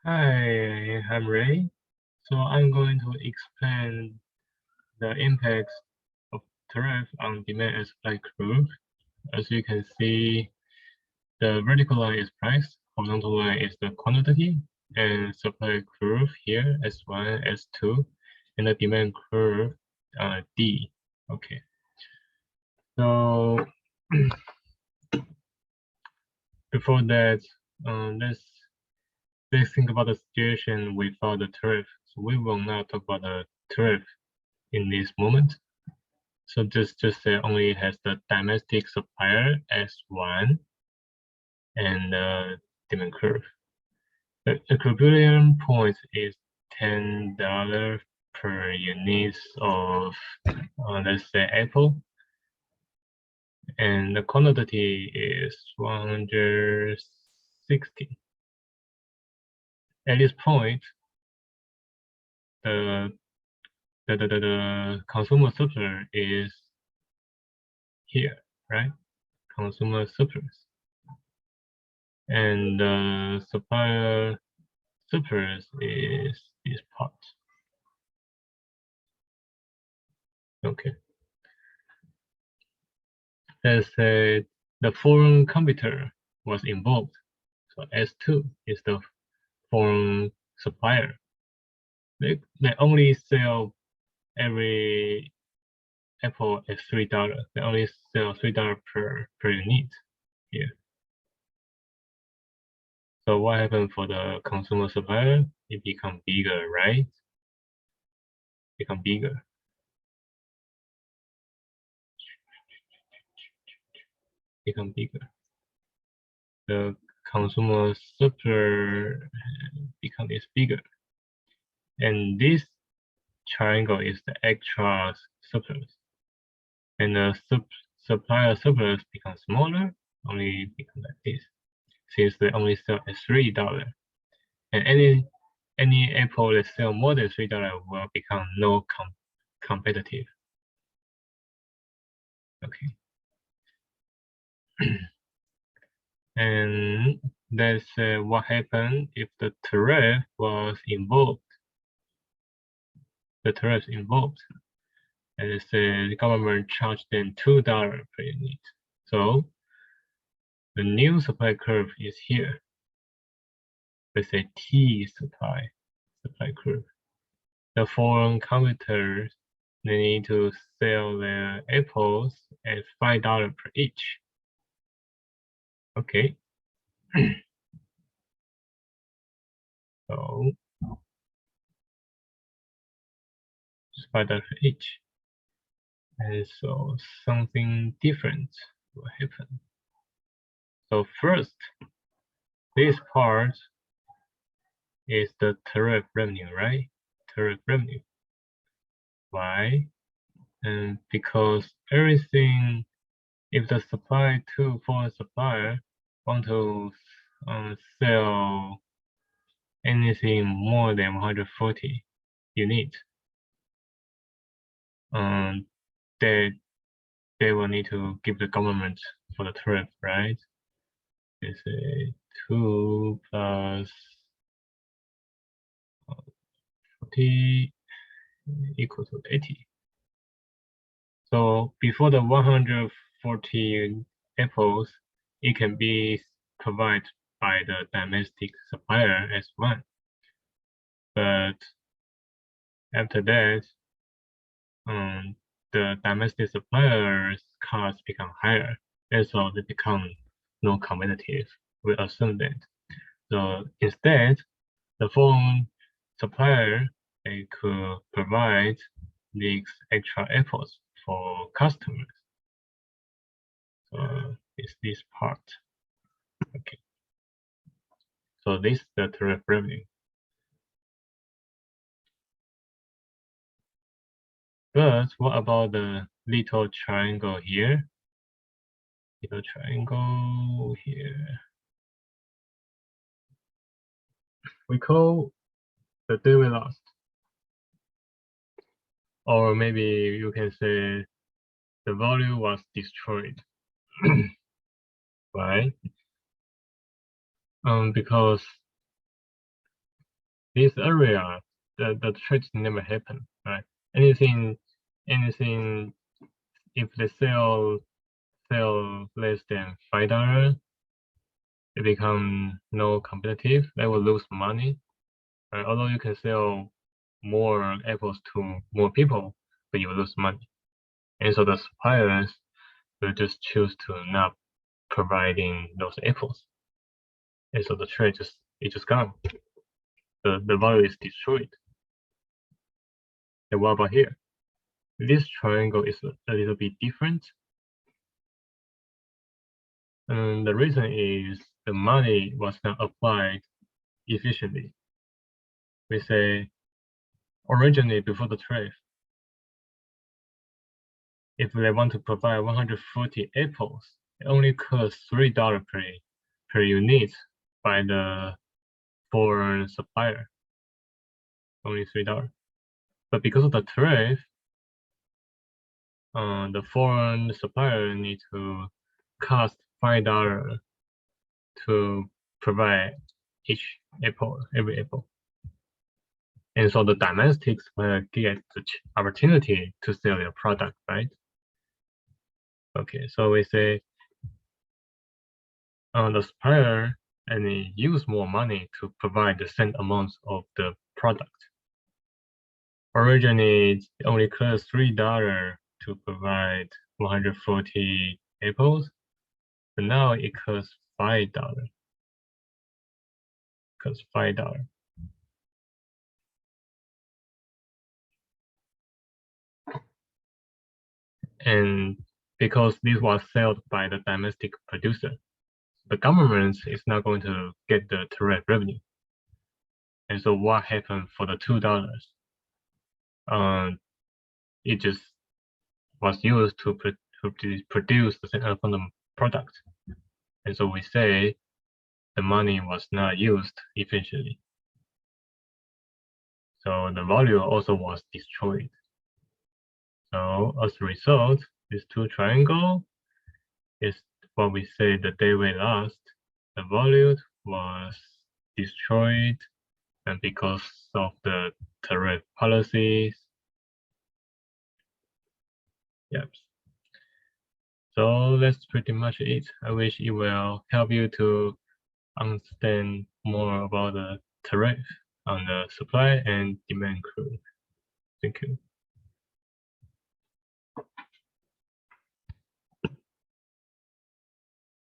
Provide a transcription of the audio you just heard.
Hi, I'm Ray. So I'm going to explain the impacts of tariff on demand and supply curve. As you can see, the vertical line is price, horizontal line is the quantity, and supply curve here S1, S2, and the demand curve D. Okay. So before that, let's think about the situation without the tariff. So we will not talk about the tariff in this moment. So just say only has the domestic supplier as one and the demand curve. The equilibrium point is $10 per unit of let's say apple, and the quantity is 160. At this point, the consumer surplus is here, right? Consumer surplus. And the supplier surplus is this part. Okay. Let's say the foreign computer was involved. So S2 is the foreign supplier. They only sell every Apple at $3. They only sell $3 per unit here. So what happened for the consumer supplier? It become bigger, right? Become bigger. Become bigger. The consumer supplier becomes bigger. And this triangle is the extra surplus. And the supplier surplus becomes smaller, only become like this, since they only sell at $3. And any Apple that sell more than $3 will become no competitive. Okay. And let's say what happened if the tariff was involved. The tariff involved. And let's say the government charged them $2 per unit. So the new supply curve is here. Let's say T supply curve. The foreign competitors, they need to sell their apples at $5 per each. Okay. So $5 per each. And so something different will happen. So first, this part is the tariff revenue, right? Tariff revenue. Why? And because everything, if the supply to foreign supplier want to sell anything more than 140 units, they will need to give the government for the tariff, right? It's a 2 plus 40 equal to 80. So before the 140 apples, it can be provided by the domestic supplier as one. But after that, the domestic suppliers' costs become higher, and so they become non competitive. We assume that. So instead, the foreign supplier, they could provide these extra apples for customers. So it's this part. Okay. So this is the tariff revenue. But what about the little triangle here? Little triangle here. We call the day we lost. Or maybe you can say the value was destroyed. Right? Because this area, the trade never happen, right? Anything, if they sell less than $5, it become no competitive. They will lose money. Right? Although you can sell more apples to more people, but you will lose money. And so the suppliers will just choose to not providing those apples. And so the trade just gone. The value is destroyed. And what about here? This triangle is a little bit different. And the reason is the money was not applied efficiently. We say originally before the trade, if they want to provide 140 apples, it only costs $3 per unit by the foreign supplier. Only $3. But because of the tariff, the foreign supplier need to cost $5 to provide every apple. And so the domestics will get the opportunity to sell their product, right? Okay, so we say the supplier and they use more money to provide the same amount of the product. Originally, it only cost $3 to provide 140 apples, but now it costs $5. Costs $5. And because this was sold by the domestic producer, the government is not going to get the tariff revenue. And so what happened for the $2? It just was used to produce the same product. And so we say the money was not used efficiently. So the value also was destroyed. So as a result, this two triangle is what we say the day we lost. The value was destroyed, and because of the tariff policies. Yep. So that's pretty much it. I wish it will help you to understand more about the tariff on the supply and demand curve. Thank you.